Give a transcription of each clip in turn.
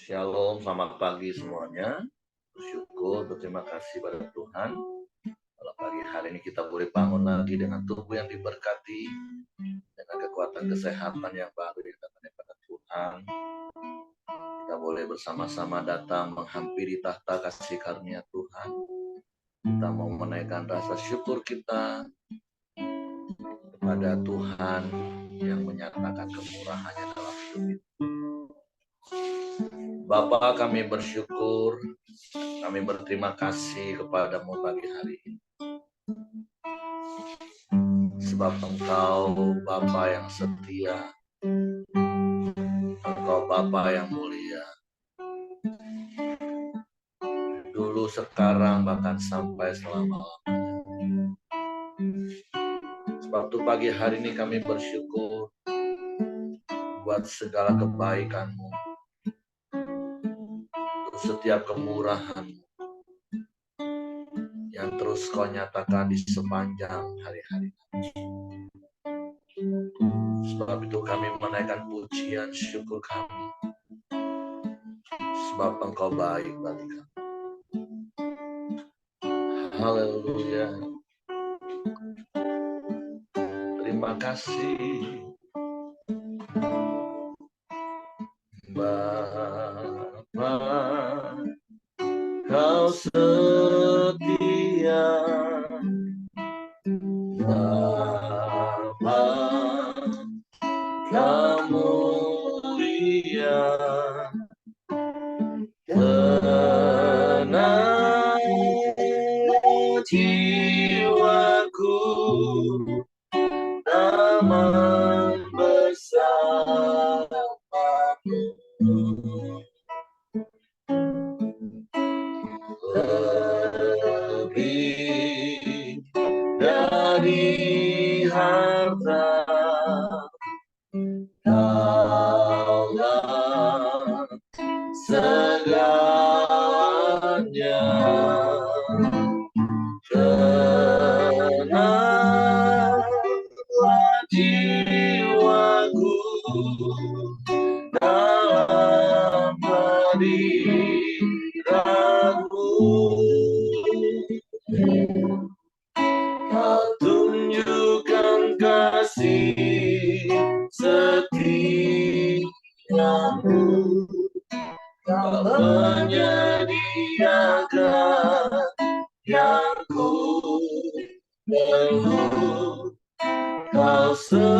Shalom, selamat pagi semuanya. Bersyukur, berterima kasih pada Tuhan. Kalau pagi hari ini kita boleh bangun lagi dengan tubuh yang diberkati, dengan kekuatan kesehatan yang baru yang datang daripada Tuhan. Kita boleh bersama-sama datang menghampiri tahta kasih karunia Tuhan. Kita mau menaikkan rasa syukur kita kepada Tuhan yang menyatakan kemurahannya dalam hidup kita. Bapa, kami bersyukur, kami berterima kasih kepadamu pagi hari ini. Sebab Engkau Bapa yang setia, Engkau Bapa yang mulia. Dulu, sekarang, bahkan sampai selama-lamanya. Sebab itu pagi hari ini kami bersyukur buat segala kebaikan-Mu, untuk setiap kemurahan yang terus Kau nyatakan di sepanjang hari-hari kami. Sebab itu kami menaikkan pujian syukur kami, sebab Engkau baik bagi kami. Haleluya. Terima kasih Bapa, Kau setia. Bapa, Kau mulia. Tenang jiwaku, aman bersamamu. Lebih dari harta, Kaulah segalanya. Tenanglah jiwaku dalam hadirat-Mu. Kau tunjukkan kasih setiamu. Kau menyediakan yang ku perlu. Kau setia,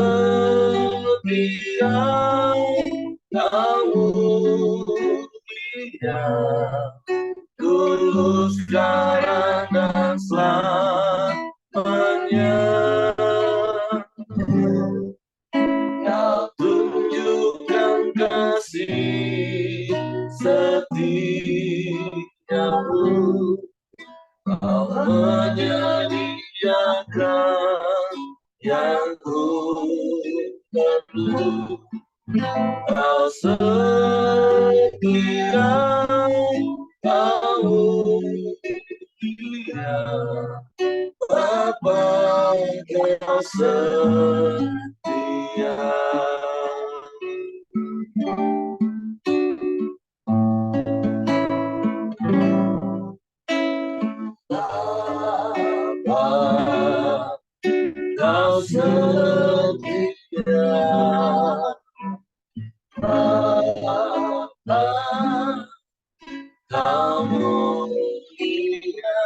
Kau mulia, dulu, sekarang, dan selamanya. Kau tunjukkan kasih setiamu. Kau menyediakan yang ku perlu. Kau setia, Kau mulia, Bapa, Kau setia. Bapa, Kau setia. Bapa, Kau mulia.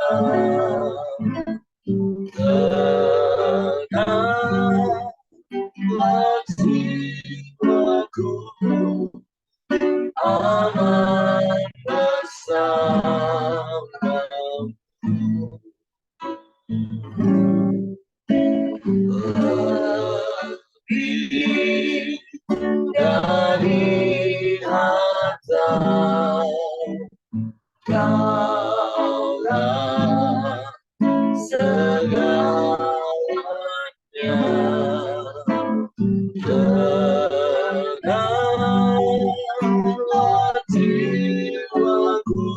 Tenanglah jiwaku, aman bersamamu. Lebih dari harta, Kaulah segalanya. Tenanglah jiwaku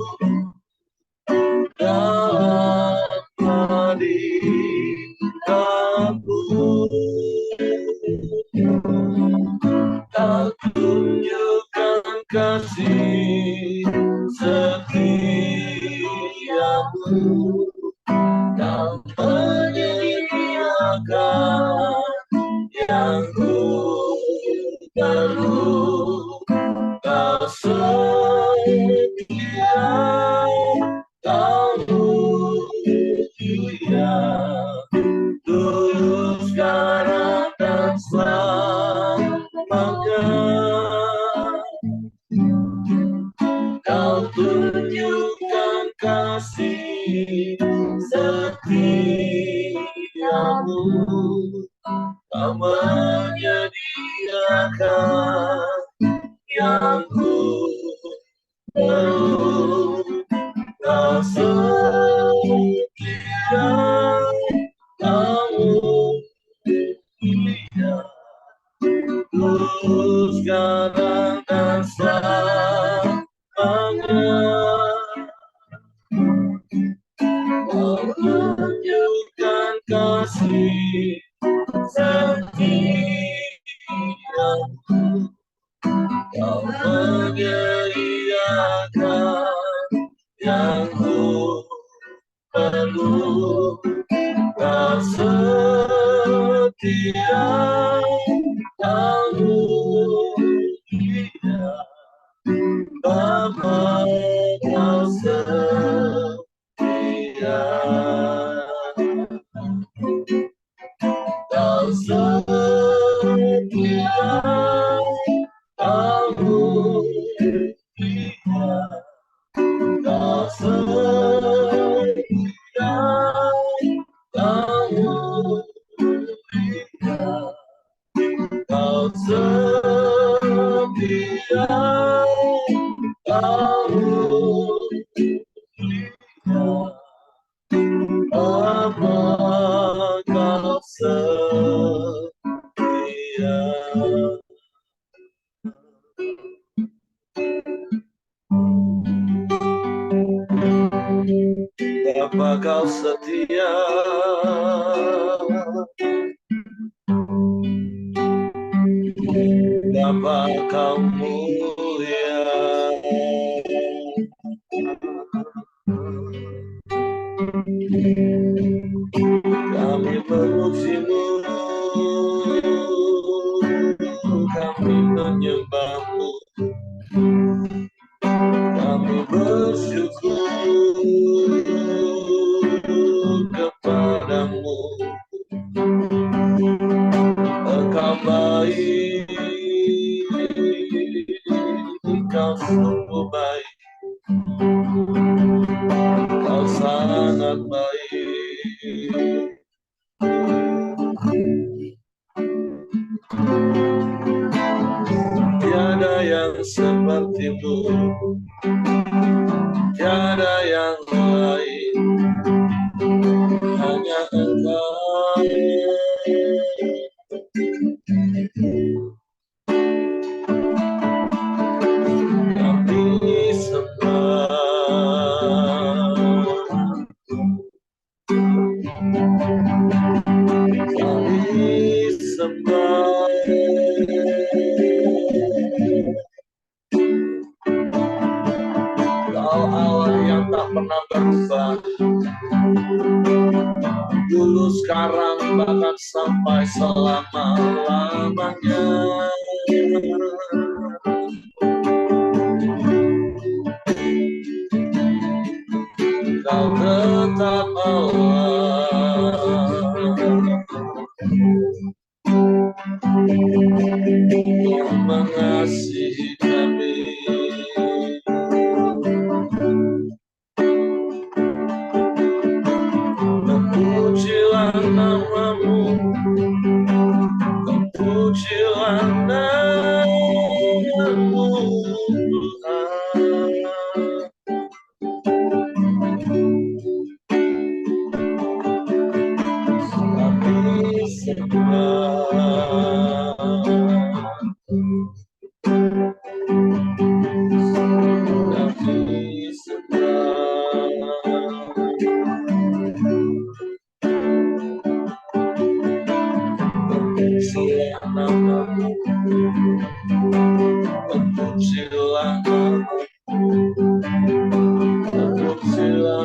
dalam hadirat-Mu. Kau tunjukkan kasih maka Kau tunjukkan kasih setiamu, Kau menyediakan yang ku perlu, Kau setia, Kamu mulia, ku sekarang dan selamanya. Kau tunjukkan kasih setiamu, Kau menyediakan yang ku perlu, Kau setia, Kau mulia, Bapa Kau setia, Kau setia, Kau mulia, Kau setia, Kau mulia, Kau setia, Kau mulia, Bapa Kau setia. Bapa Kau setia, Bapa Kau mulia, kami memuji-Mu, kami menyembah-Mu, kami bersyukur kepadamu. Engkau baik, Engkau sungguh baik, Engkau sangat baik. Tiada yang seperti-Mu, tiada yang lain, hanya Engkau. Kami sembah, kami sembah, Kau Allah yang tak pernah berubah, dulu, sekarang, bahkan sampai selama-lamanya. Kau tetap Allah yang mengasihi kami. Terpujilah nama-Mu, terpujilah nama-Mu, Tuhan. Kami sembah, kami sembah, terpujilah nama-Mu, terpujilah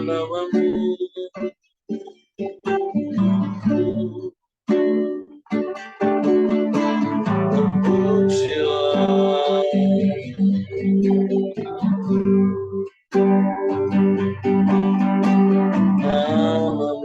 nama-Mu, terpujilah nama-Mu.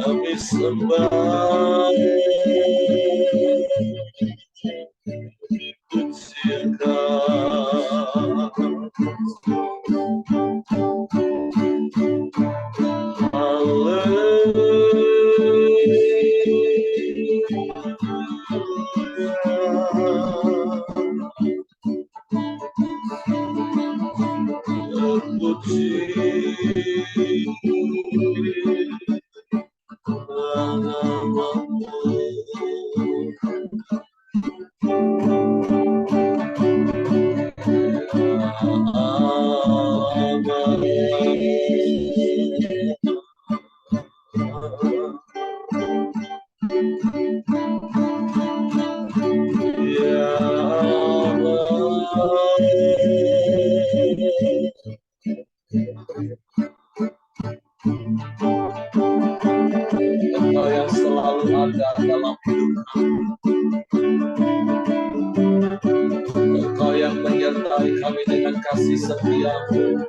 Kami sembah, Engkau yang selalu ada dalam hidup kami. Engkau yang menyertai kami dengan kasih setia-Mu.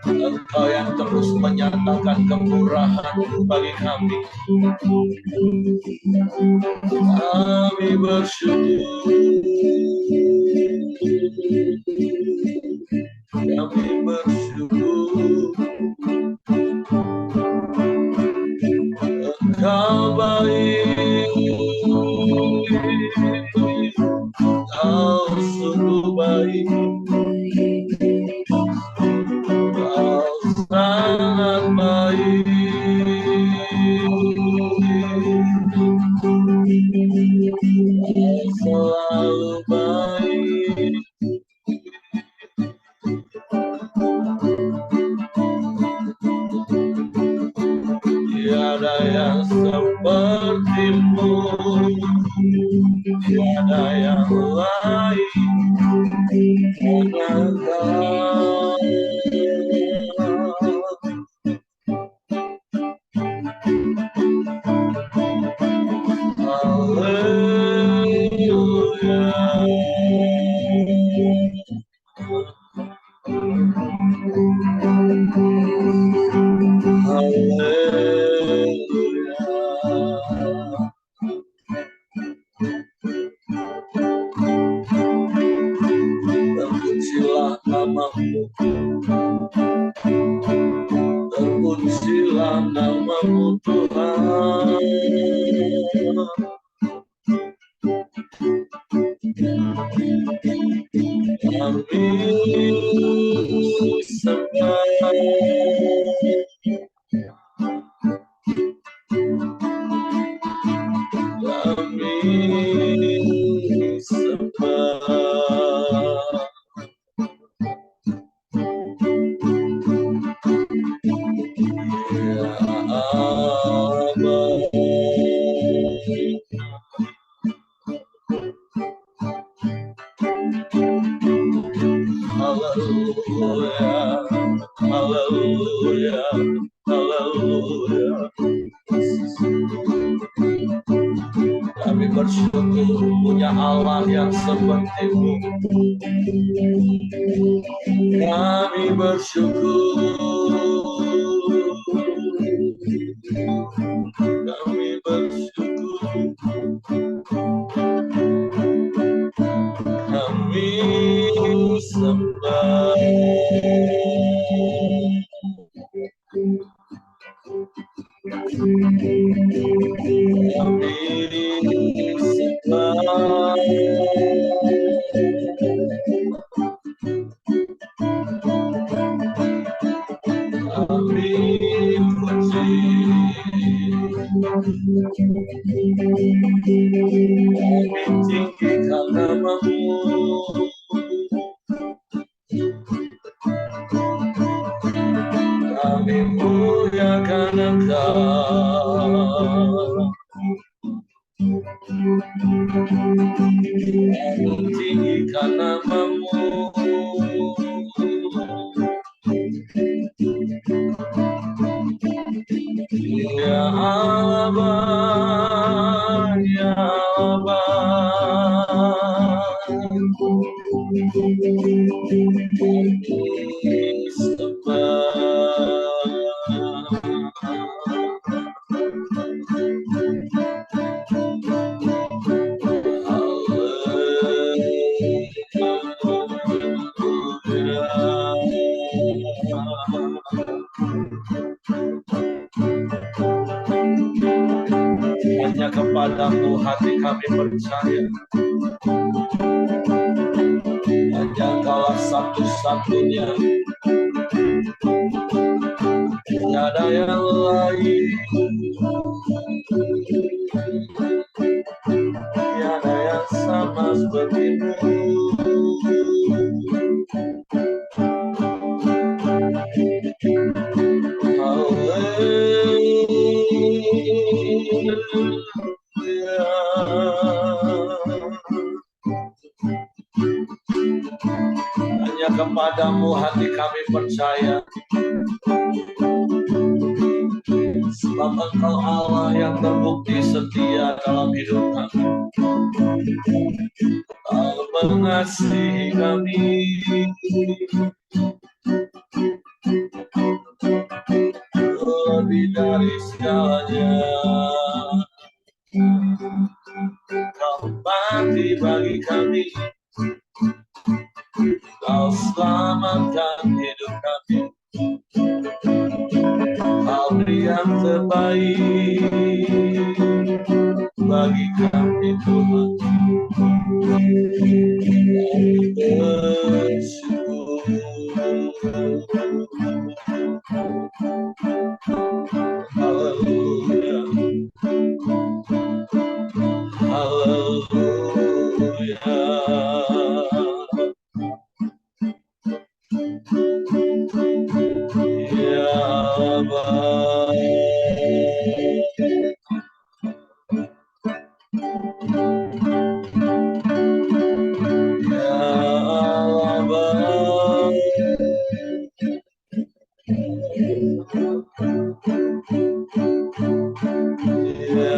Engkau yang terus menyatakan kemurahan-Mu bagi kami. Kami bersyukur. Kami bersyukur. Engkau baik, Kau sungguh baik, Kau sangat baik, Kau selalu baik. Tiada yang seperti-Mu, tiada yang lain Engkau. Haleluya. Terpujilah nama-Mu, terpujilah nama-Mu Tuhan. Kami sembah, kami sembah. Ya Aba, haleluya, haleluya, haleluya. Kami bersyukur punya Allah yang seperti-Mu. Kami bersyukur. Kami bersyukur. Kami sembah. Kami sembah. Kami puji. Kami tinggikan nama-Mu. Kami muliakan Engkau. Kami tinggikan nama-Mu. Ya Allah, ya Allah. Hanya kepadamu hati kami percaya. Hanya Kaulah satu-satunya, tiada yang lain, tiada yang sama sepertimu. Hanya kepadamu hati kami percaya, sebab Engkau Allah yang terbukti setia dalam hidup kami. Kau mengasihi kami, lebih dari segalanya. Kau mati bagi kami, Kau selamatkan hidup kami. Kau beri yang terbaik bagi kami, Tuhan. Haleluya, haleluya. Ya Allah, ya Allah, ya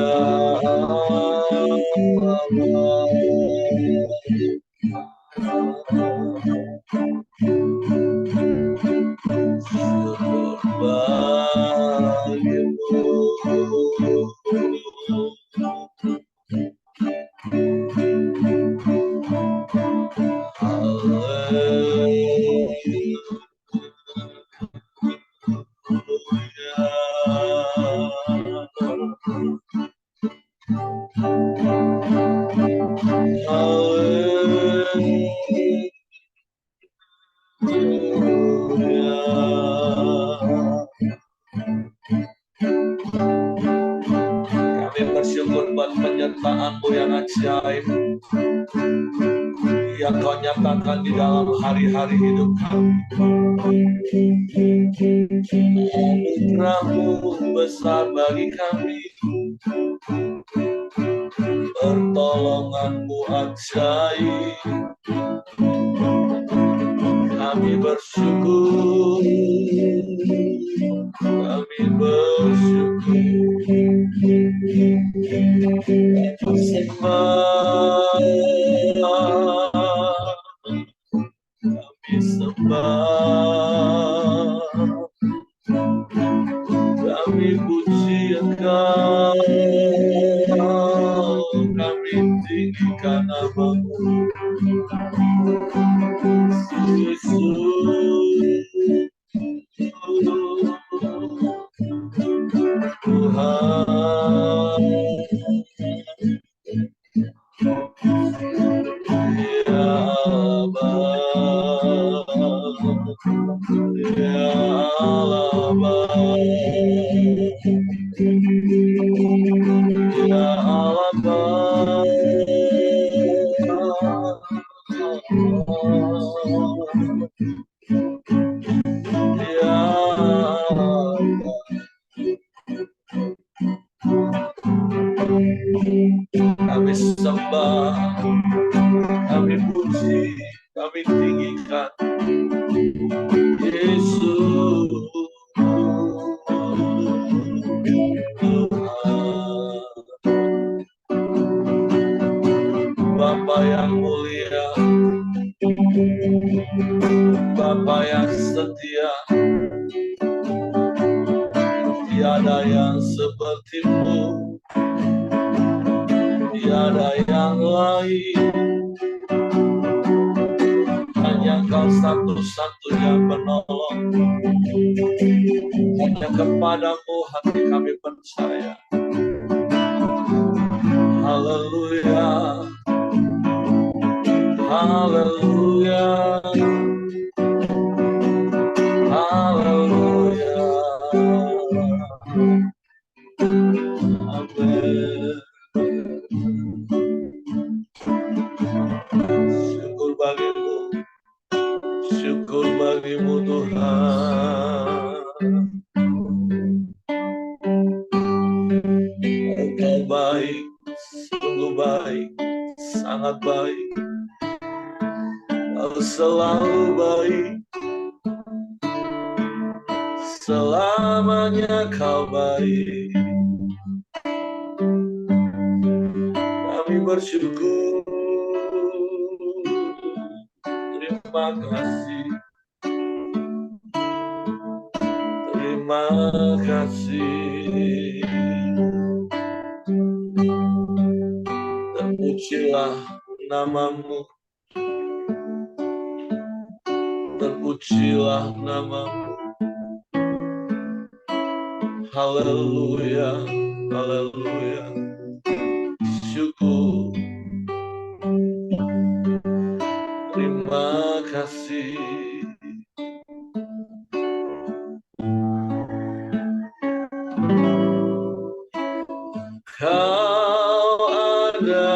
Kami bersyukur buat penyertaan-Mu yang ajaib yang Kau nyatakan di dalam hari-hari hidup kami. Anugerah-Mu besar bagi kami, pertolongan-Mu ajaib. Kami bersyukur, kami bersyukur. Sembah, kami sembah, kami puji Engkau, kami tinggikan nama-Mu. Kami sembah, kami puji, kami tinggikan Yesus. Bapa yang mulia, Bapa yang setia, tiada yang sepertimu, tiada yang lain, hanya Kau satu-satunya penolong, hanya kepadamu hati kami percaya. Haleluya, haleluya, haleluya. Amin. Syukur bagimu, syukur bagimu Tuhan. Engkau baik, sungguh baik, sangat baik. Kau selalu baik, selamanya Kau baik. Kami bersyukur, terima kasih, terima kasih. Terpujilah namamu, terpujilah namamu. Haleluya, haleluya. Syukur, terima kasih. Kau ada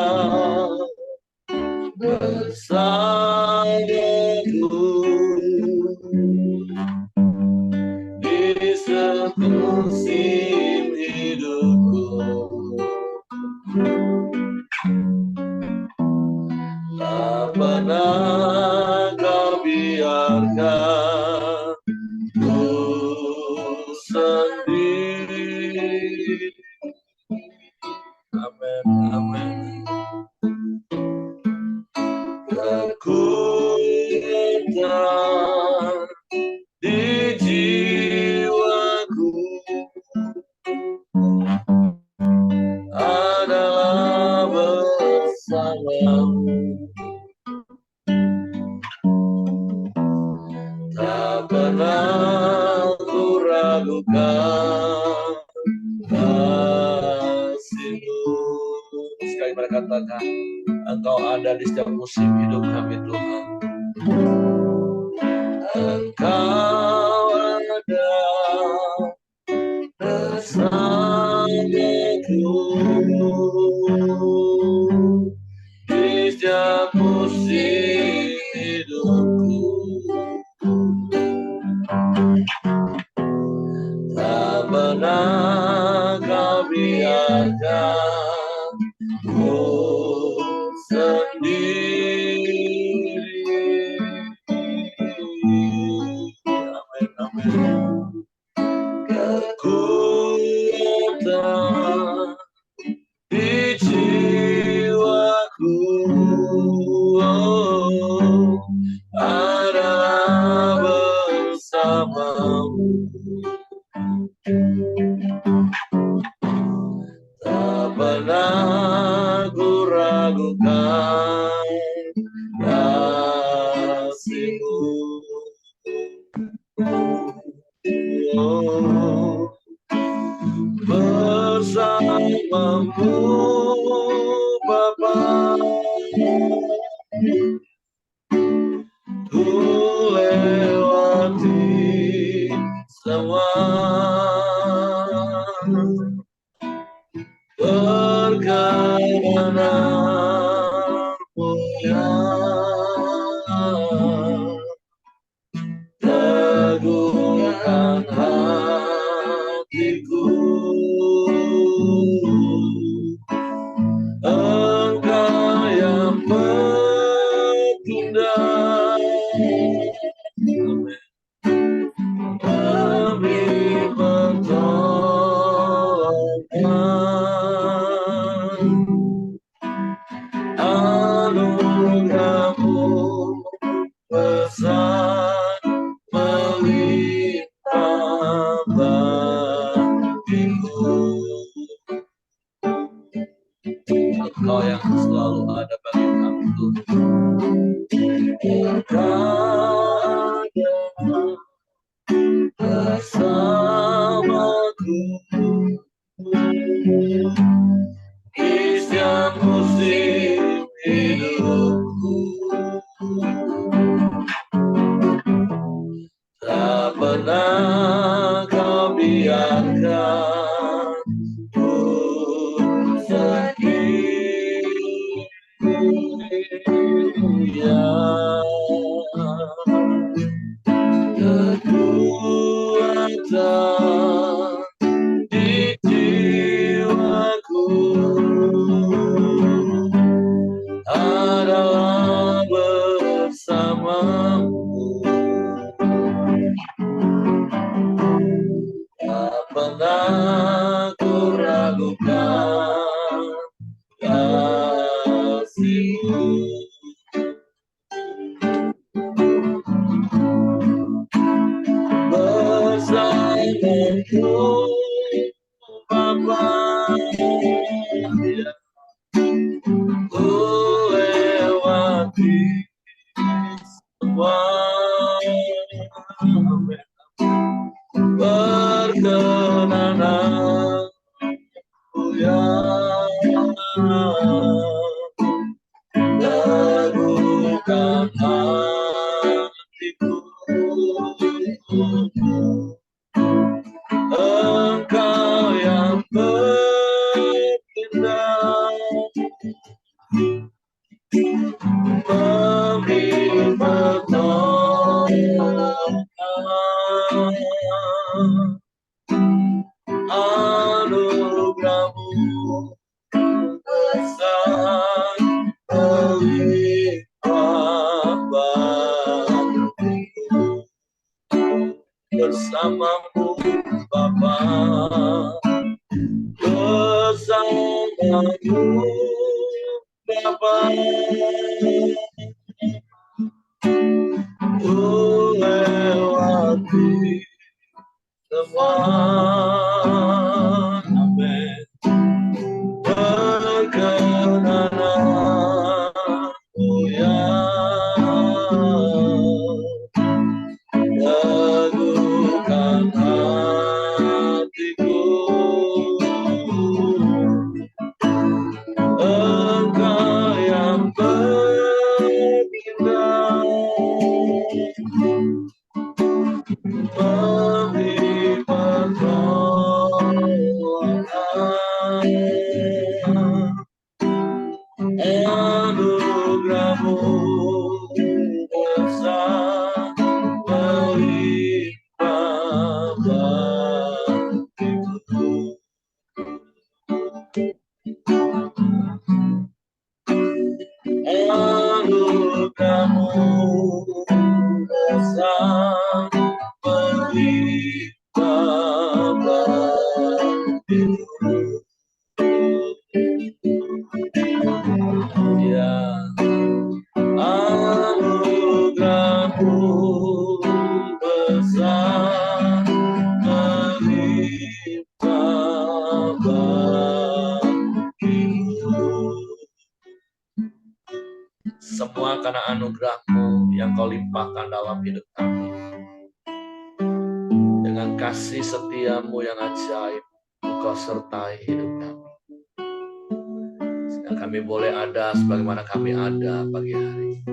bersamaku di semusim hidupku. Tak pernah Kau biarkan ku sendiri. Amin, amin. Kekuatan di jiwaku adalah bersamamu. Tak pernah ku ragukan kasih-Mu. Sekali mereka katakan, Engkau ada di setiap musim hidup kami Tuhan. Engkau ada bersamaku di setiap musim hidupku. Tak pernah Kau biarkan ku sendiri. Amin, amin. Kekuatan di jiwaku adalah bersamamu. Tak pernah ku ragukan kasih-Mu. Bersamamu Bapa, ku lewati semua perkenanan-Mu yang teguhkan hatiku. Engkau yang bertindak demi pertolongan, anugerah kekuatan di jiwaku adalah bersamamu. Tak pernah ku ragukan kasih-Mu. Bersamamu Bapa, ku lewati semua perkenananmu yang teguhkan hatiku. Engkau yang bertindak memberi pertolongan, anugerah-Mu besar melimpah bagiku. Bersamamu Bapa, bersamamu Bapa, ku lewati semua, amin, perkenananmu yang teguhkan hatiku. Engkau yang bertindak memberi pertolongan, anugerah-Mu besar melimpah bagiku. Anugerah-Mu besar melimpah bagiku. Ya, anugerah-Mu besar melimpah bagiku. Semua karena anugerah-Mu yang Kau limpahkan dalam hidup kami. Dengan kasih setia-Mu yang ajaib, Engkau sertai hidup kami. Sehingga kami boleh ada sebagaimana kami ada pagi hari.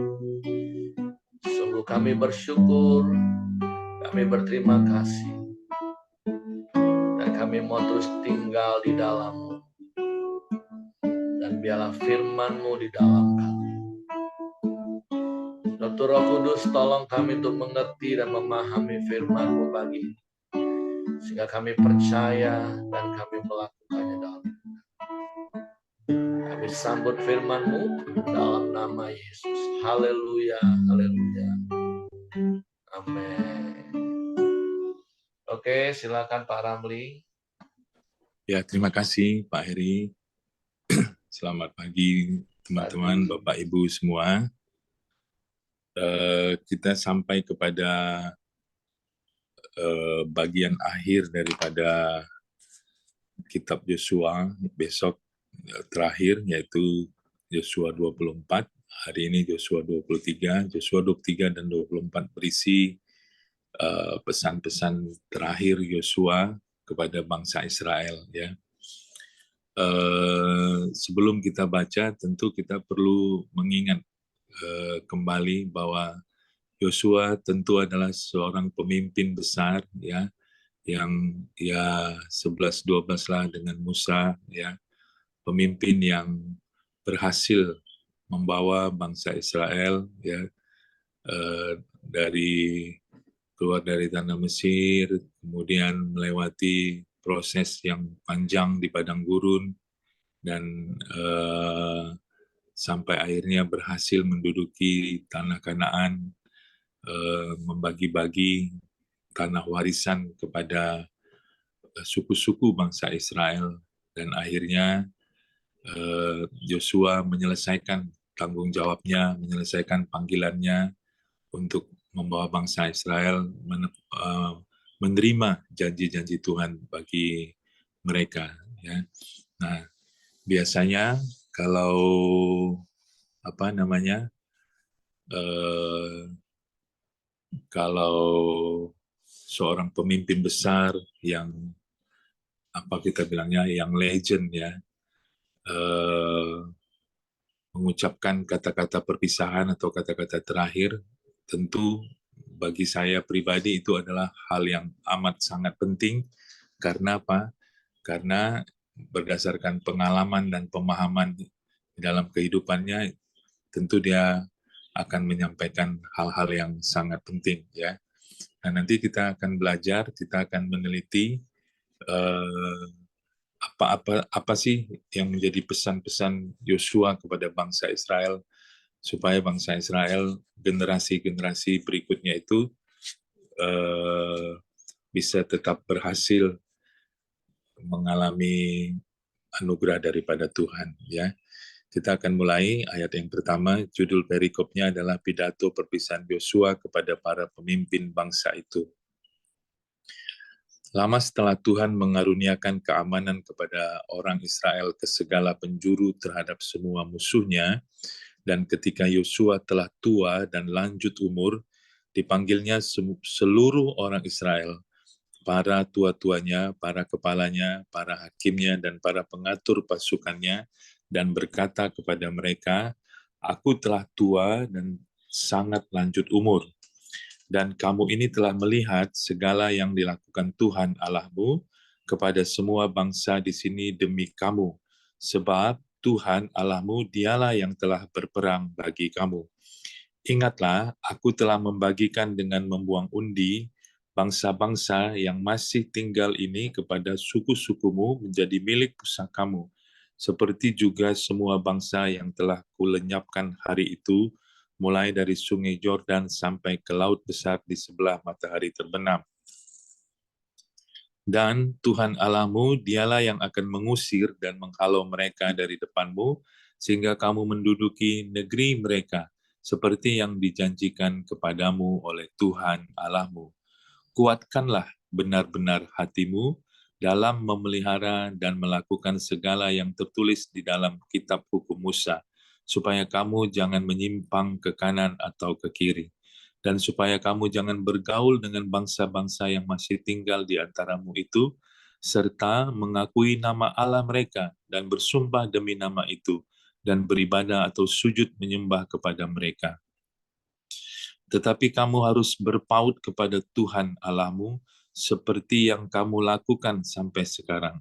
Sungguh kami bersyukur, kami berterima kasih. Dan kami mau terus tinggal di dalam-Mu. Dan biarlah firman-Mu di dalam kami. Tuhan Roh Kudus, tolong kami untuk mengerti dan memahami firman-Mu pagi ini. Sehingga kami percaya dan kami melakukannya dalam hidup. Kami sambut firman-Mu dalam nama Yesus. Haleluya, haleluya. Amin. Oke, silakan Pak Ramli. Ya, terima kasih Pak Heri. Selamat pagi teman-teman, Bapak Ibu semua. Kita sampai kepada bagian akhir daripada kitab Yosua besok terakhir, yaitu Yosua 24. Hari ini Yosua 23. Yosua 23 dan 24 berisi pesan-pesan terakhir Yosua kepada bangsa Israel. Ya. Sebelum kita baca, tentu kita perlu mengingat kembali bahwa Yosua tentu adalah seorang pemimpin besar, ya, yang 11-12 lah dengan Musa, ya, pemimpin yang berhasil membawa bangsa Israel ya dari keluar dari tanah Mesir, kemudian melewati proses yang panjang di padang gurun dan sampai akhirnya berhasil menduduki tanah Kanaan, membagi-bagi tanah warisan kepada suku-suku bangsa Israel, dan akhirnya Yosua menyelesaikan tanggung jawabnya, menyelesaikan panggilannya untuk membawa bangsa Israel menerima janji-janji Tuhan bagi mereka. Ya. Nah, biasanya kalau kalau seorang pemimpin besar yang kita bilangnya yang legend ya, mengucapkan kata-kata perpisahan atau kata-kata terakhir, tentu bagi saya pribadi itu adalah hal yang amat sangat penting. Karena apa? Karena berdasarkan pengalaman dan pemahaman di dalam kehidupannya, tentu dia akan menyampaikan hal-hal yang sangat penting ya. Nah, nanti kita akan belajar, kita akan meneliti apa sih yang menjadi pesan-pesan Yosua kepada bangsa Israel, supaya bangsa Israel generasi-generasi berikutnya itu bisa tetap berhasil mengalami anugerah daripada Tuhan ya. Kita akan mulai ayat yang pertama. Judul perikopnya adalah pidato perpisahan Yosua kepada para pemimpin bangsa itu. Lama setelah Tuhan mengaruniakan keamanan kepada orang Israel ke segala penjuru terhadap semua musuhnya, dan ketika Yosua telah tua dan lanjut umur, dipanggilnya seluruh orang Israel, para tua-tuanya, para kepalanya, para hakimnya, dan para pengatur pasukannya, dan berkata kepada mereka, "Aku telah tua dan sangat lanjut umur, dan kamu ini telah melihat segala yang dilakukan Tuhan Allahmu kepada semua bangsa di sini demi kamu, sebab Tuhan Allahmu dialah yang telah berperang bagi kamu. Ingatlah, aku telah membagikan dengan membuang undi bangsa-bangsa yang masih tinggal ini kepada suku-sukumu menjadi milik pusakamu, seperti juga semua bangsa yang telah kulenyapkan hari itu, mulai dari sungai Yordan sampai ke laut besar di sebelah matahari terbenam. Dan Tuhan Allahmu, dialah yang akan mengusir dan menghalau mereka dari depanmu, sehingga kamu menduduki negeri mereka, seperti yang dijanjikan kepadamu oleh Tuhan Allahmu. Kuatkanlah benar-benar hatimu dalam memelihara dan melakukan segala yang tertulis di dalam kitab hukum Musa, supaya kamu jangan menyimpang ke kanan atau ke kiri, dan supaya kamu jangan bergaul dengan bangsa-bangsa yang masih tinggal di antaramu itu, serta mengakui nama Allah mereka dan bersumpah demi nama itu, dan beribadah atau sujud menyembah kepada mereka. Tetapi kamu harus berpaut kepada Tuhan Allahmu seperti yang kamu lakukan sampai sekarang.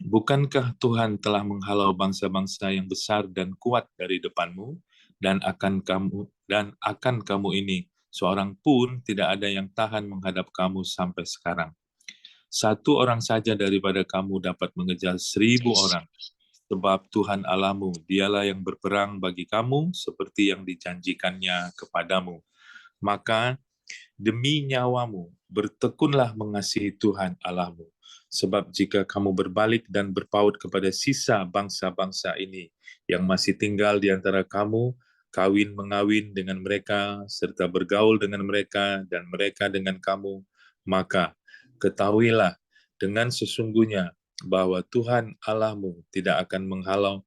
Bukankah Tuhan telah menghalau bangsa-bangsa yang besar dan kuat dari depanmu, dan akan kamu ini seorang pun tidak ada yang tahan menghadap kamu sampai sekarang. Satu orang saja daripada kamu dapat mengejar 1.000 orang, sebab Tuhan Allahmu dialah yang berperang bagi kamu seperti yang dijanjikannya kepadamu. Maka demi nyawamu, bertekunlah mengasihi Tuhan Allahmu. Sebab jika kamu berbalik dan berpaut kepada sisa bangsa-bangsa ini yang masih tinggal di antara kamu, kawin-mengawin dengan mereka, serta bergaul dengan mereka, dan mereka dengan kamu, maka ketahuilah dengan sesungguhnya bahwa Tuhan Allahmu tidak akan menghalau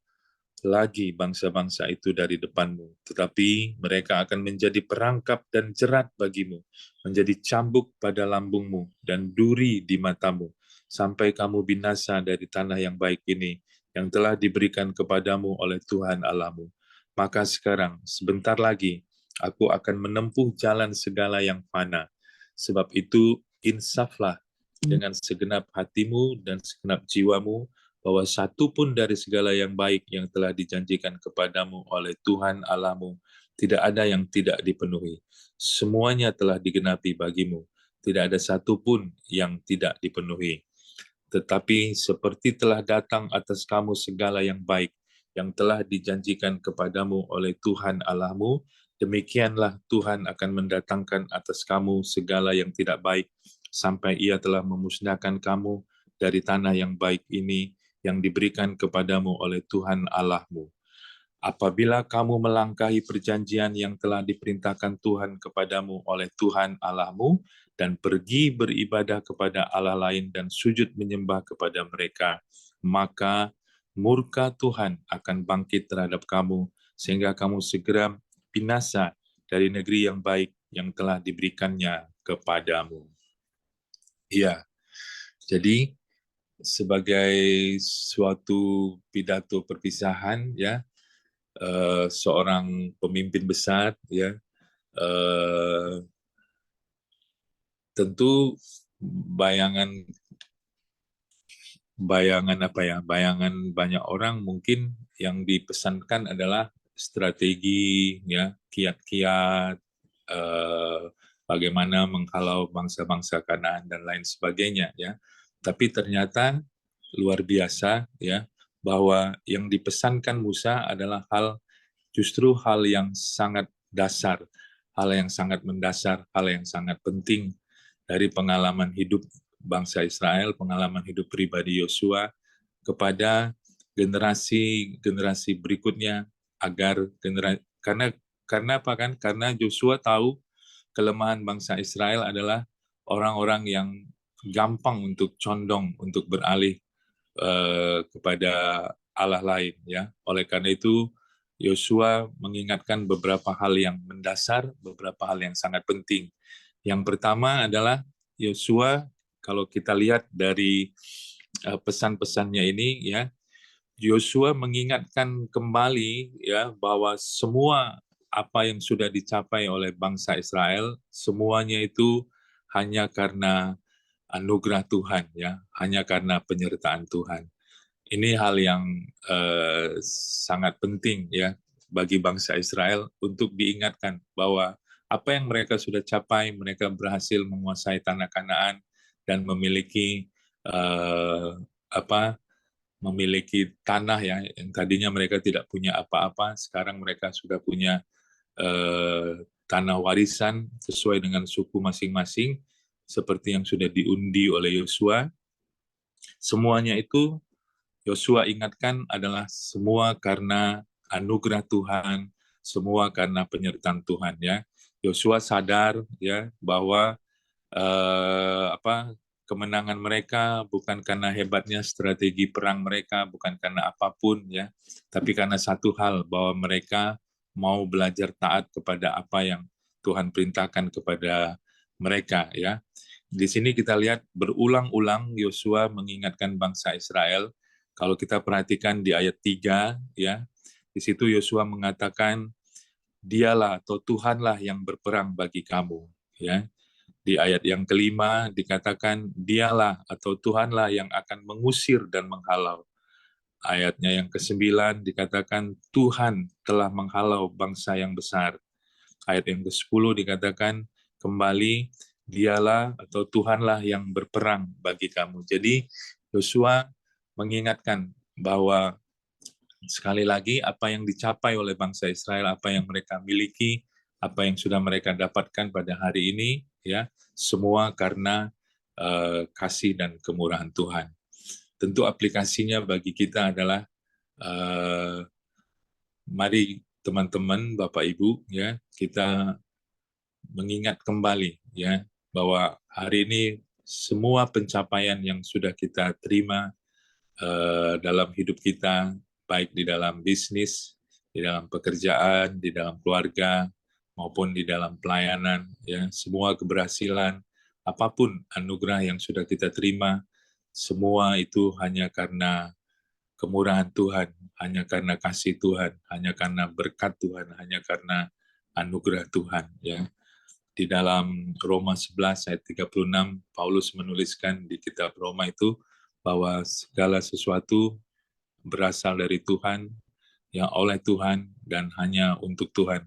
lagi bangsa-bangsa itu dari depanmu, tetapi mereka akan menjadi perangkap dan jerat bagimu, menjadi cambuk pada lambungmu dan duri di matamu, sampai kamu binasa dari tanah yang baik ini, yang telah diberikan kepadamu oleh Tuhan Allahmu. Maka sekarang, sebentar lagi, aku akan menempuh jalan segala yang fana. Sebab itu, insaflah dengan segenap hatimu dan segenap jiwamu, bahwa satu pun dari segala yang baik yang telah dijanjikan kepadamu oleh Tuhan Allahmu, tidak ada yang tidak dipenuhi. Semuanya telah digenapi bagimu. Tidak ada satu pun yang tidak dipenuhi. Tetapi seperti telah datang atas kamu segala yang baik, yang telah dijanjikan kepadamu oleh Tuhan Allahmu, demikianlah Tuhan akan mendatangkan atas kamu segala yang tidak baik, sampai Ia telah memusnahkan kamu dari tanah yang baik ini, yang diberikan kepadamu oleh Tuhan Allahmu. Apabila kamu melangkahi perjanjian yang telah diperintahkan Tuhan kepadamu oleh Tuhan Allahmu, dan pergi beribadah kepada Allah lain dan sujud menyembah kepada mereka, maka murka Tuhan akan bangkit terhadap kamu, sehingga kamu segera binasa dari negeri yang baik yang telah diberikannya kepadamu. Iya, jadi sebagai suatu pidato perpisahan, ya, seorang pemimpin besar, ya, tentu bayangan bayangan banyak orang mungkin yang dipesankan adalah strategi, ya, kiat-kiat, bagaimana menghalau bangsa-bangsa Kanaan dan lain sebagainya, ya. Tapi ternyata luar biasa, ya, bahwa yang dipesankan Musa adalah justru hal yang sangat dasar, hal yang sangat mendasar, hal yang sangat penting dari pengalaman hidup bangsa Israel, pengalaman hidup pribadi Yosua kepada generasi berikutnya, agar karena apa kan? Karena Yosua tahu kelemahan bangsa Israel adalah orang-orang yang gampang untuk condong untuk beralih kepada Allah lain, ya. Oleh karena itu Yosua mengingatkan beberapa hal yang mendasar, beberapa hal yang sangat penting. Yang pertama adalah Yosua, kalau kita lihat dari pesan-pesannya ini, ya, Yosua mengingatkan kembali, ya, bahwa semua apa yang sudah dicapai oleh bangsa Israel, semuanya itu hanya karena anugerah Tuhan, ya, hanya karena penyertaan Tuhan. Ini hal yang sangat penting, ya, bagi bangsa Israel untuk diingatkan bahwa apa yang mereka sudah capai, mereka berhasil menguasai tanah Kanaan dan memiliki memiliki tanah, ya, yang tadinya mereka tidak punya apa-apa, sekarang mereka sudah punya tanah warisan sesuai dengan suku masing-masing, seperti yang sudah diundi oleh Yosua. Semuanya itu Yosua ingatkan adalah semua karena anugerah Tuhan, semua karena penyertaan Tuhan, ya. Yosua sadar, ya, bahwa kemenangan mereka bukan karena hebatnya strategi perang mereka, bukan karena apapun, ya, tapi karena satu hal, bahwa mereka mau belajar taat kepada apa yang Tuhan perintahkan kepada mereka, ya. Di sini kita lihat berulang-ulang Yosua mengingatkan bangsa Israel. Kalau kita perhatikan di ayat 3, ya, di situ Yosua mengatakan, dialah atau Tuhanlah yang berperang bagi kamu, ya. Di ayat yang kelima dikatakan, dialah atau Tuhanlah yang akan mengusir dan menghalau. Ayatnya yang ke-9 dikatakan, Tuhan telah menghalau bangsa yang besar. Ayat yang ke-10 dikatakan, kembali, dialah atau Tuhanlah yang berperang bagi kamu. Jadi, Yosua mengingatkan bahwa sekali lagi apa yang dicapai oleh bangsa Israel, apa yang mereka miliki, apa yang sudah mereka dapatkan pada hari ini, ya, semua karena kasih dan kemurahan Tuhan. Tentu aplikasinya bagi kita adalah mari teman-teman, Bapak Ibu, ya, kita mengingat kembali, ya, bahwa hari ini semua pencapaian yang sudah kita terima dalam hidup kita, baik di dalam bisnis, di dalam pekerjaan, di dalam keluarga, maupun di dalam pelayanan, ya, semua keberhasilan, apapun anugerah yang sudah kita terima, semua itu hanya karena kemurahan Tuhan, hanya karena kasih Tuhan, hanya karena berkat Tuhan, hanya karena anugerah Tuhan, ya. Di dalam Roma 11 ayat 36, Paulus menuliskan di kitab Roma itu bahwa segala sesuatu berasal dari Tuhan, yang oleh Tuhan, dan hanya untuk Tuhan.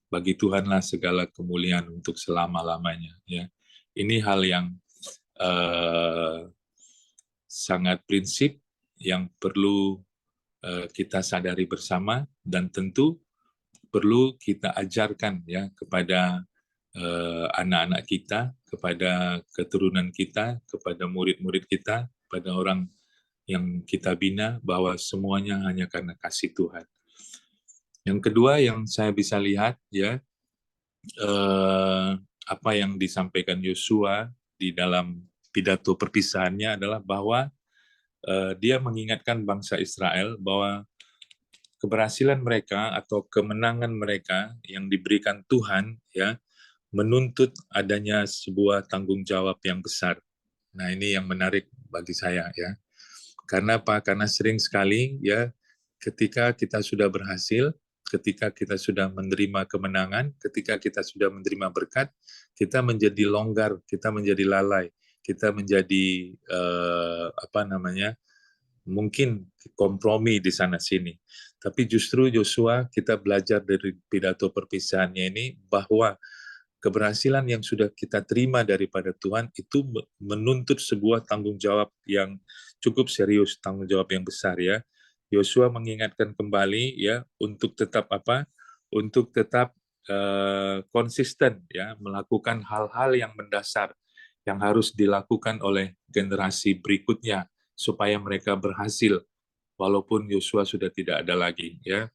Bagi Tuhanlah segala kemuliaan untuk selama-lamanya. Ya. Ini hal yang sangat prinsip yang perlu kita sadari bersama, dan tentu perlu kita ajarkan ya kepada anak-anak kita, kepada keturunan kita, kepada murid-murid kita, pada orang yang kita bina, bahwa semuanya hanya karena kasih Tuhan. Yang kedua yang saya bisa lihat ya, apa yang disampaikan Yosua di dalam pidato perpisahannya adalah bahwa dia mengingatkan bangsa Israel bahwa keberhasilan mereka atau kemenangan mereka yang diberikan Tuhan ya menuntut adanya sebuah tanggung jawab yang besar. Nah, ini yang menarik bagi saya ya. Karena apa? Karena sering sekali ya ketika kita sudah berhasil, ketika kita sudah menerima kemenangan, ketika kita sudah menerima berkat, kita menjadi longgar, kita menjadi lalai, kita menjadi mungkin kompromi di sana sini. Tapi justru Joshua, kita belajar dari pidato perpisahannya ini bahwa keberhasilan yang sudah kita terima daripada Tuhan itu menuntut sebuah tanggung jawab yang cukup serius, tanggung jawab yang besar ya. Yosua mengingatkan kembali ya untuk tetap Untuk tetap konsisten ya melakukan hal-hal yang mendasar yang harus dilakukan oleh generasi berikutnya supaya mereka berhasil walaupun Yosua sudah tidak ada lagi ya.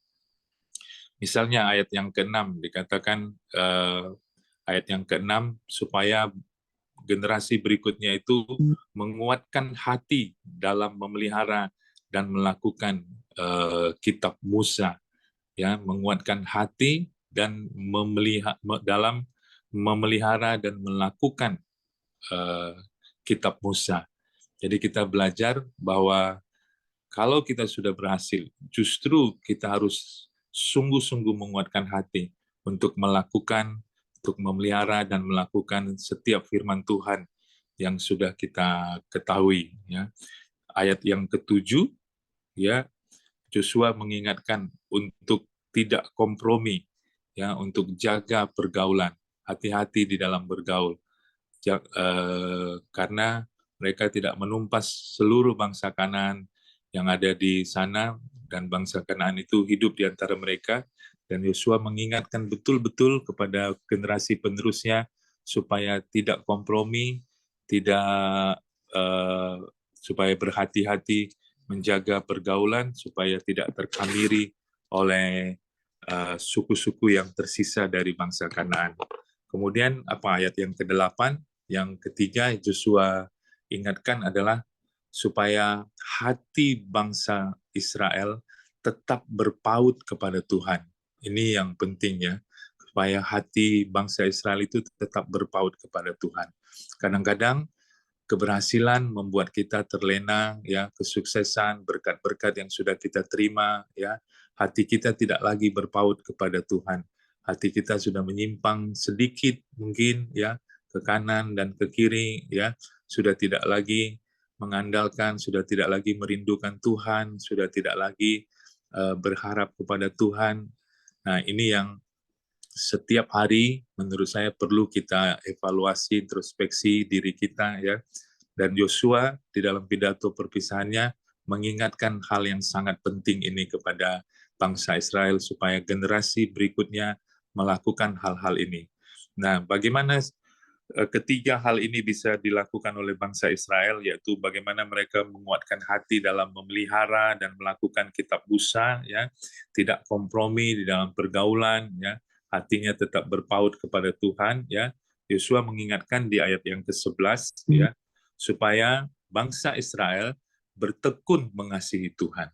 Misalnya ayat yang ke-6 dikatakan ayat yang ke-6 supaya generasi berikutnya itu menguatkan hati dalam memelihara dan melakukan kitab Musa ya, menguatkan hati dan dalam memelihara dan melakukan kitab Musa. Jadi kita belajar bahwa kalau kita sudah berhasil, justru kita harus sungguh-sungguh menguatkan hati untuk melakukan, untuk memelihara dan melakukan setiap firman Tuhan yang sudah kita ketahui. Ya. Ayat yang ke-7, ya, Joshua mengingatkan untuk tidak kompromi, ya, untuk jaga pergaulan, hati-hati di dalam bergaul, karena mereka tidak menumpas seluruh bangsa Kanaan yang ada di sana, dan bangsa Kanaan itu hidup di antara mereka, dan Yosua mengingatkan betul-betul kepada generasi penerusnya supaya tidak kompromi, tidak supaya berhati-hati menjaga pergaulan, supaya tidak terkamiri oleh suku-suku yang tersisa dari bangsa Kanaan. Kemudian apa ayat yang ke-8, yang ketiga Joshua ingatkan adalah supaya hati bangsa Israel tetap berpaut kepada Tuhan. Ini yang penting ya, supaya hati bangsa Israel itu tetap berpaut kepada Tuhan. Kadang-kadang keberhasilan membuat kita terlena, ya, kesuksesan, berkat-berkat yang sudah kita terima, ya, hati kita tidak lagi berpaut kepada Tuhan. Hati kita sudah menyimpang sedikit mungkin, ya, ke kanan dan ke kiri, ya, sudah tidak lagi mengandalkan, sudah tidak lagi merindukan Tuhan, sudah tidak lagi berharap kepada Tuhan. Nah, ini yang setiap hari menurut saya perlu kita evaluasi, introspeksi diri kita ya. Dan Yosua di dalam pidato perpisahannya mengingatkan hal yang sangat penting ini kepada bangsa Israel supaya generasi berikutnya melakukan hal-hal ini. Nah, bagaimana ketiga hal ini bisa dilakukan oleh bangsa Israel, yaitu bagaimana mereka menguatkan hati dalam memelihara dan melakukan kitab Musa, ya, tidak kompromi di dalam pergaulan, ya, hatinya tetap berpaut kepada Tuhan, ya. Yosua mengingatkan di ayat yang ke-11, ya, supaya bangsa Israel bertekun mengasihi Tuhan.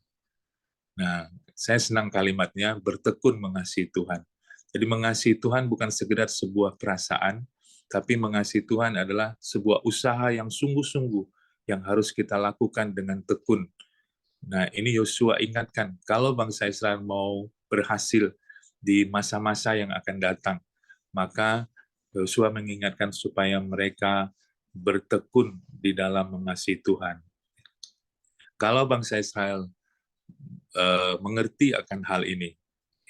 Nah, saya senang kalimatnya, bertekun mengasihi Tuhan. Jadi mengasihi Tuhan bukan sekedar sebuah perasaan, tapi mengasihi Tuhan adalah sebuah usaha yang sungguh-sungguh yang harus kita lakukan dengan tekun. Nah, ini Yosua ingatkan, kalau bangsa Israel mau berhasil di masa-masa yang akan datang, maka Yosua mengingatkan supaya mereka bertekun di dalam mengasihi Tuhan. Kalau bangsa Israel mengerti akan hal ini,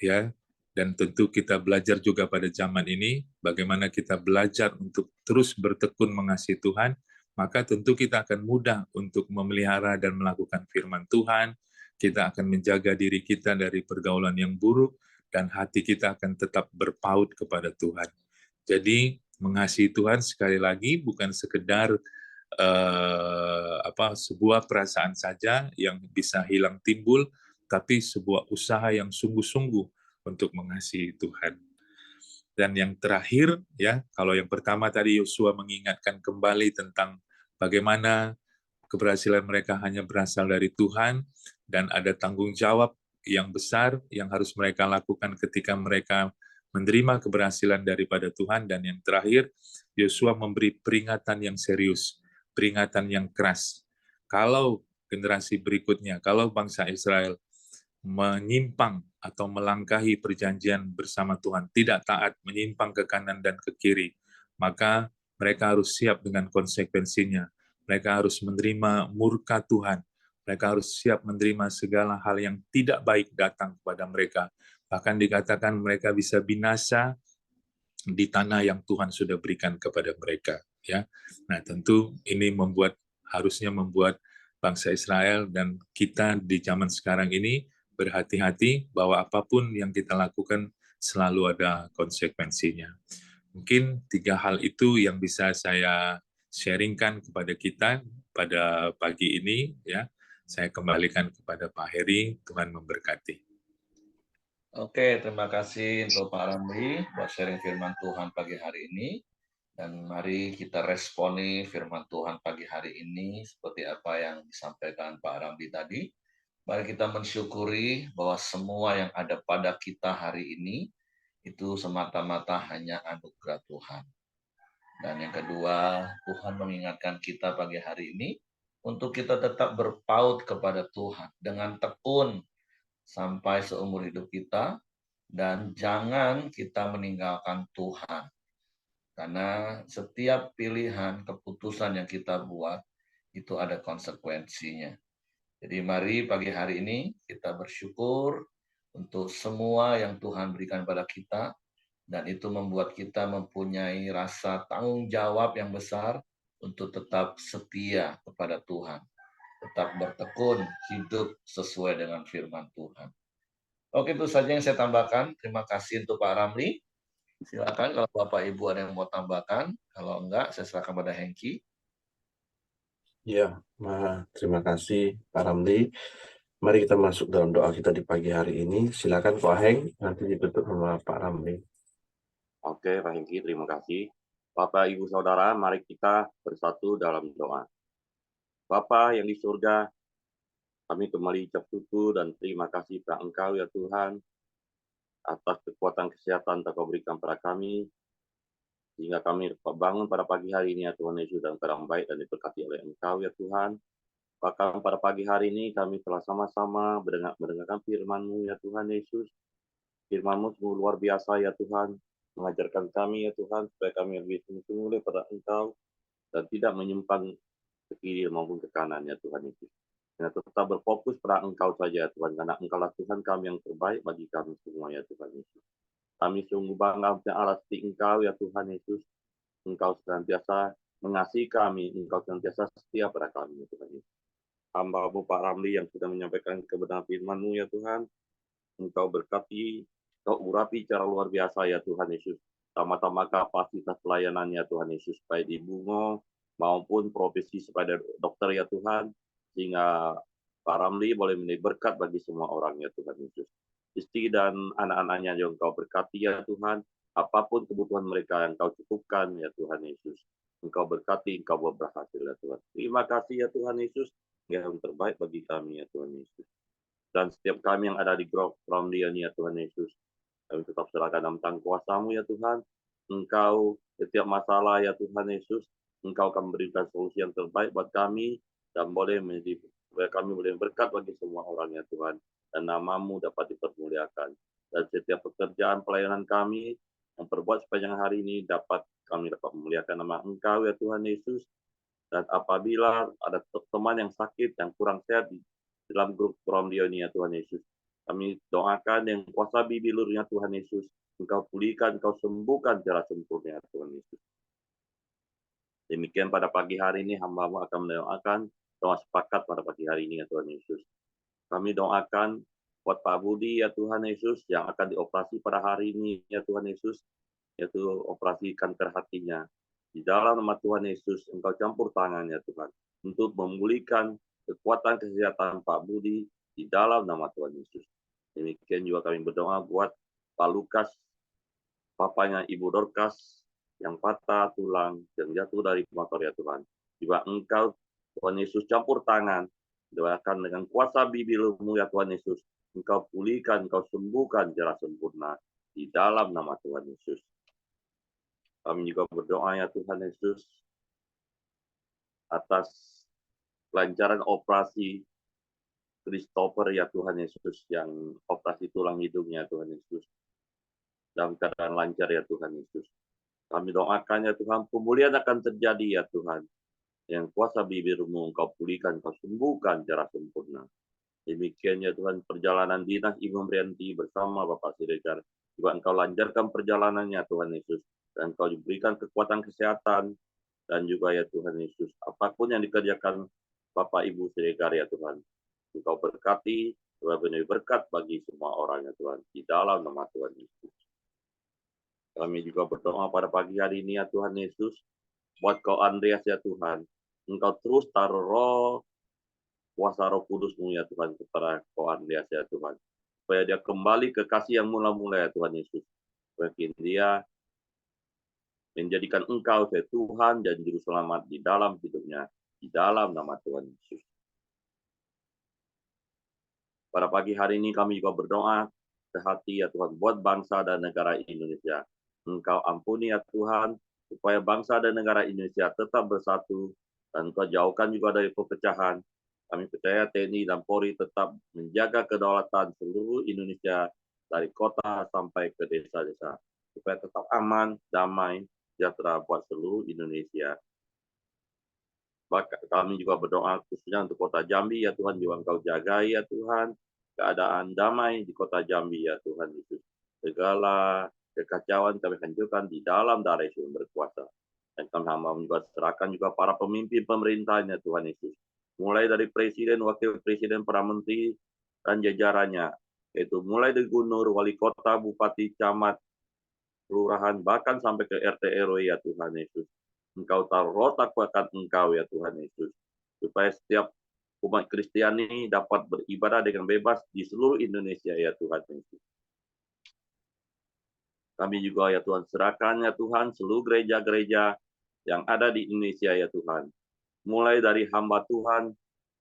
ya, dan tentu kita belajar juga pada zaman ini bagaimana kita belajar untuk terus bertekun mengasihi Tuhan, maka tentu kita akan mudah untuk memelihara dan melakukan firman Tuhan. Kita akan menjaga diri kita dari pergaulan yang buruk dan hati kita akan tetap berpaut kepada Tuhan. Jadi mengasihi Tuhan sekali lagi bukan sekedar sebuah perasaan saja yang bisa hilang timbul, tapi sebuah usaha yang sungguh-sungguh untuk mengasihi Tuhan. Dan yang terakhir, ya, kalau yang pertama tadi Yosua mengingatkan kembali tentang bagaimana keberhasilan mereka hanya berasal dari Tuhan dan ada tanggung jawab yang besar yang harus mereka lakukan ketika mereka menerima keberhasilan daripada Tuhan. Dan yang terakhir, Yosua memberi peringatan yang serius, peringatan yang keras. Kalau generasi berikutnya, kalau bangsa Israel menyimpang atau melangkahi perjanjian bersama Tuhan, tidak taat, menyimpang ke kanan dan ke kiri, maka mereka harus siap dengan konsekuensinya. Mereka harus menerima murka Tuhan. Mereka harus siap menerima segala hal yang tidak baik datang kepada mereka. Bahkan dikatakan mereka bisa binasa di tanah yang Tuhan sudah berikan kepada mereka. Ya, nah tentu ini harusnya membuat bangsa Israel dan kita di zaman sekarang ini berhati-hati bahwa apapun yang kita lakukan selalu ada konsekuensinya. Mungkin 3 hal itu yang bisa saya sharingkan kepada kita pada pagi ini, ya. Saya kembalikan kepada Pak Heri, Tuhan memberkati. Oke, terima kasih untuk Pak Ramli buat sharing firman Tuhan pagi hari ini. Dan mari kita responi firman Tuhan pagi hari ini seperti apa yang disampaikan Pak Ramli tadi. Mari kita mensyukuri bahwa semua yang ada pada kita hari ini itu semata-mata hanya anugerah Tuhan. Dan yang kedua, Tuhan mengingatkan kita pagi hari ini untuk kita tetap berpaut kepada Tuhan dengan tekun sampai seumur hidup kita, dan jangan kita meninggalkan Tuhan. Karena setiap pilihan, keputusan yang kita buat, itu ada konsekuensinya. Jadi mari pagi hari ini kita bersyukur untuk semua yang Tuhan berikan pada kita, dan itu membuat kita mempunyai rasa tanggung jawab yang besar untuk tetap setia kepada Tuhan. Tetap bertekun, hidup sesuai dengan firman Tuhan. Oke, itu saja yang saya tambahkan. Terima kasih untuk Pak Ramli. Silakan kalau Bapak Ibu ada yang mau tambahkan. Kalau enggak, saya serahkan pada Hengki. Ya, terima kasih Pak Ramli. Mari kita masuk dalam doa kita di pagi hari ini. Silakan Pak Heng, nanti ditutup sama Pak Ramli. Oke, Pak Hengki, terima kasih. Bapak, Ibu, Saudara, mari kita bersatu dalam doa. Bapa yang di surga, kami kembali ucap syukur dan terima kasih kepada Engkau ya Tuhan, atas kekuatan kesehatan yang Kau berikan pada kami, sehingga kami dapat bangun pada pagi hari ini ya Tuhan Yesus dalam keadaan baik dan diberkati oleh Engkau ya Tuhan. Bahkan pada pagi hari ini kami telah sama-sama mendengarkan firman-Mu ya Tuhan Yesus. Firman-Mu sungguh luar biasa ya Tuhan, mengajarkan kami ya Tuhan, supaya kami lebih sungguh-sungguh pada Engkau, dan tidak menyimpang ke kiri maupun ke kanan ya Tuhan Yesus. Dan tetap berfokus pada Engkau saja Tuhan, karena Engkaulah Tuhan kami yang terbaik bagi kami semua ya Tuhan Yesus. Kami sungguh bangga punya Allah seperti Engkau ya Tuhan Yesus. Engkau senantiasa mengasihi kami, Engkau senantiasa setia pada kami ya Tuhan Yesus. Hamba-Mu Pak Ramli yang sudah menyampaikan kebenaran firman-Mu ya Tuhan, Engkau berkati, Engkau urapi cara luar biasa ya Tuhan Yesus. Tama-tama kapasitas pelayanannya Tuhan Yesus, baik di Bungo maupun profesi sebagai dokter ya Tuhan, sehingga Pak Ramli boleh menjadi berkat bagi semua orang ya Tuhan Yesus. Istri dan anak-anaknya yang Engkau berkati ya Tuhan, apapun kebutuhan mereka yang Engkau cukupkan ya Tuhan Yesus. Engkau berkati, Engkau berhasil ya Tuhan. Terima kasih ya Tuhan Yesus, yang terbaik bagi kami ya Tuhan Yesus. Dan setiap kami yang ada di grup Ramli ya Tuhan Yesus, kami tetap serahkan dalam tangan kuasa-Mu ya Tuhan. Engkau setiap masalah ya Tuhan Yesus, Engkau akan memberikan solusi yang terbaik buat kami, dan supaya kami boleh berkat bagi semua orang ya Tuhan, dan nama-Mu dapat dipermuliakan. Dan setiap pekerjaan pelayanan kami yang perbuat sepanjang hari ini kami dapat memuliakan nama Engkau ya Tuhan Yesus. Dan apabila ada teman yang sakit, yang kurang sehat di dalam grup Romdio ini ya Tuhan Yesus, kami doakan yang kuasa bibilurnya Tuhan Yesus, Engkau pulihkan, Engkau sembuhkan secara sempurna ya Tuhan Yesus. Demikian pada pagi hari ini hamba-Mu akan mendoakan doa sepakat pada pagi hari ini ya Tuhan Yesus. Kami doakan buat Pak Budi ya Tuhan Yesus yang akan dioperasi pada hari ini ya Tuhan Yesus, yaitu operasi kanker hatinya. Di dalam nama Tuhan Yesus, Engkau campur tangan ya Tuhan, untuk memulihkan kekuatan kesehatan Pak Budi di dalam nama Tuhan Yesus. Demikian juga kami berdoa buat Pak Lukas, papanya Ibu Dorcas, yang patah tulang, yang jatuh dari motor ya Tuhan. Juga Engkau, Tuhan Yesus, campur tangan, doakan dengan kuasa bibir-Mu ya Tuhan Yesus, Engkau pulihkan, Engkau sembuhkan secara sempurna di dalam nama Tuhan Yesus. Kami juga berdoa ya Tuhan Yesus atas kelancaran operasi Christopher ya Tuhan Yesus, yang operasi tulang hidungnya Tuhan Yesus, dalam keadaan lancar ya Tuhan Yesus. Kami doakan ya Tuhan, pemulihan akan terjadi ya Tuhan, yang kuasa bibir-Mu Engkau pulihkan, Engkau sembuhkan secara sempurna. Demikian ya Tuhan, perjalanan dinas Ibu Membrianti bersama Bapak Siregar, juga Engkau lancarkan perjalanannya Tuhan Yesus, dan Engkau diberikan kekuatan kesehatan, dan juga ya Tuhan Yesus, apapun yang dikerjakan Bapak Ibu Siregar ya Tuhan, Engkau berkati, benar-benar berkat bagi semua orang ya Tuhan, di dalam nama Tuhan Yesus. Kami juga berdoa pada pagi hari ini ya Tuhan Yesus, buat Kau Andreas ya Tuhan, Engkau terus taruh roh, kuasa Roh Kudus-Mu ya Tuhan kepada Kau Andreas ya Tuhan, supaya dia kembali ke kasih yang mula-mula ya Tuhan Yesus, supaya dia menjadikan Engkau sebagai Tuhan dan Juru Selamat di dalam hidupnya, di dalam nama Tuhan Yesus. Pada pagi hari ini kami juga berdoa sehati ya Tuhan buat bangsa dan negara Indonesia. Engkau ampuni ya Tuhan, supaya bangsa dan negara Indonesia tetap bersatu, dan Engkau jauhkan juga dari perpecahan. Kami percaya TNI dan Polri tetap menjaga kedaulatan seluruh Indonesia dari kota sampai ke desa-desa, supaya tetap aman, damai, sejahtera buat seluruh Indonesia. Kami juga berdoa khususnya untuk kota Jambi ya Tuhan, juga Engkau jagai ya Tuhan, keadaan damai di kota Jambi ya Tuhan Yesus. Segala kekacauan kami hancurkan di dalam darah Yesus yang berkuasa. Dan kami hamba juga serahkan juga para pemimpin pemerintahnya Tuhan Yesus, mulai dari presiden, wakil presiden, para menteri, dan jajarannya, yaitu mulai dari gubernur, wali kota, bupati, camat, kelurahan, bahkan sampai ke RT RW ya Tuhan Yesus. Engkau taruh roh takwakan Engkau ya Tuhan Yesus, supaya setiap umat Kristiani dapat beribadah dengan bebas di seluruh Indonesia ya Tuhan Yesus. Kami juga ya Tuhan serahkan ya Tuhan seluruh gereja-gereja yang ada di Indonesia ya Tuhan, mulai dari hamba Tuhan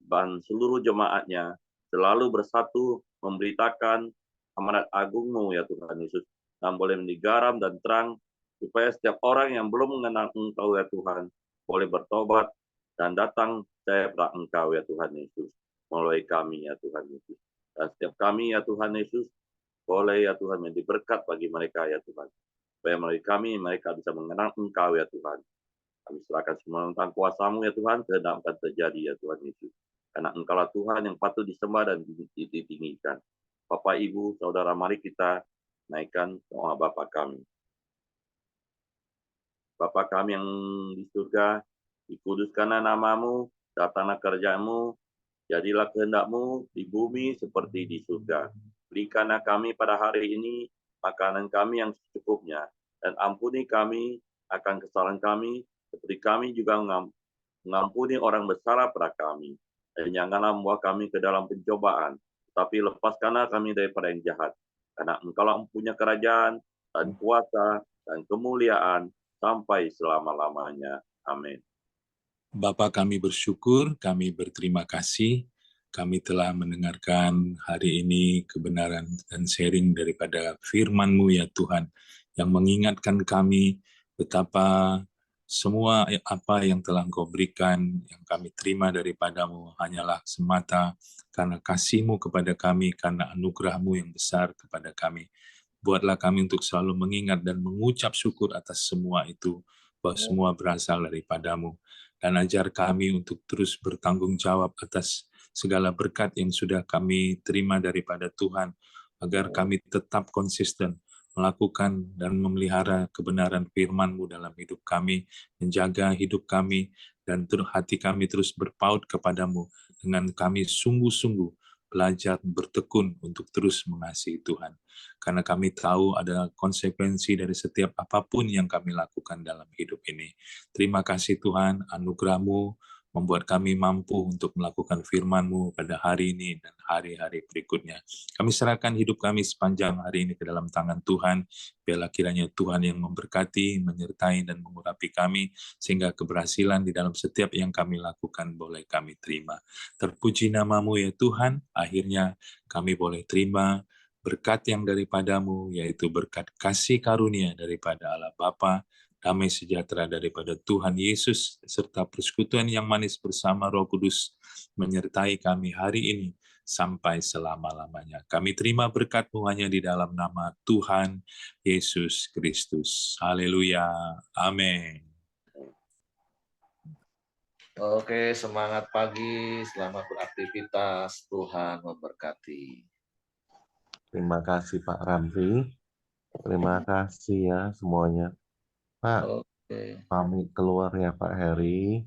dan seluruh jemaatnya selalu bersatu memberitakan amanat agung-Mu ya Tuhan Yesus, dan boleh menjadi garam dan terang, supaya setiap orang yang belum mengenal Engkau ya Tuhan boleh bertobat dan datang percaya pada Engkau ya Tuhan Yesus, melalui kami ya Tuhan Yesus. Dan setiap kami ya Tuhan Yesus boleh ya Tuhan menjadi berkat bagi mereka ya Tuhan, supaya melalui kami mereka bisa mengenal Engkau ya Tuhan. Kami serahkan semua tentang kuasa-Mu ya Tuhan, kehendak akan terjadi ya Tuhan Yesus. Karena Engkaulah Tuhan yang patut disembah dan ditinggikan. Bapak, Ibu, Saudara, mari kita naikkan doa Bapa kami. Bapa kami yang di surga, dikuduskanlah nama-Mu, datanglah kerja-Mu, jadilah kehendak-Mu di bumi seperti di surga. Berikanlah kami pada hari ini makanan kami yang secukupnya, dan ampuni kami akan kesalahan kami, seperti kami juga mengampuni orang bersalah pada kami. Dan janganlah membawa kami ke dalam pencobaan, tapi lepaskanlah kami daripada yang jahat. Karena Engkaulah mempunyai kerajaan dan kuasa dan kemuliaan sampai selama-lamanya. Amin. Bapa, kami bersyukur, kami berterima kasih, kami telah mendengarkan hari ini kebenaran dan sharing daripada firman-Mu ya Tuhan, yang mengingatkan kami betapa semua apa yang telah Engkau berikan, yang kami terima daripada-Mu hanyalah semata karena kasih-Mu kepada kami, karena anugerah-Mu yang besar kepada kami. Buatlah kami untuk selalu mengingat dan mengucap syukur atas semua itu, bahwa semua berasal daripada-Mu. dan ajar kami untuk terus bertanggung jawab atas segala berkat yang sudah kami terima daripada Tuhan, agar kami tetap konsisten melakukan dan memelihara kebenaran firman-Mu dalam hidup kami, menjaga hidup kami, dan hati kami terus berpaut kepadamu dengan kami sungguh-sungguh belajar bertekun untuk terus mengasihi Tuhan. Karena kami tahu ada konsekuensi dari setiap apapun yang kami lakukan dalam hidup ini. Terima kasih Tuhan, anugerah-Mu membuat kami mampu untuk melakukan firman-Mu pada hari ini dan hari-hari berikutnya. Kami serahkan hidup kami sepanjang hari ini ke dalam tangan Tuhan. Biarlah kiranya Tuhan yang memberkati, menyertai, dan mengurapi kami, sehingga keberhasilan di dalam setiap yang kami lakukan boleh kami terima. Terpuji nama-Mu ya Tuhan, akhirnya kami boleh terima berkat yang daripadamu, yaitu berkat kasih karunia daripada Allah Bapa, damai sejahtera daripada Tuhan Yesus, serta persekutuan yang manis bersama Roh Kudus menyertai kami hari ini sampai selama-lamanya. Kami terima berkat-Mu hanya di dalam nama Tuhan Yesus Kristus. Haleluya. Amin. Oke, semangat pagi, selamat beraktivitas, Tuhan memberkati. Terima kasih Pak Ramli. Terima kasih ya semuanya. Pak, Oke. pamit keluar ya Pak Heri.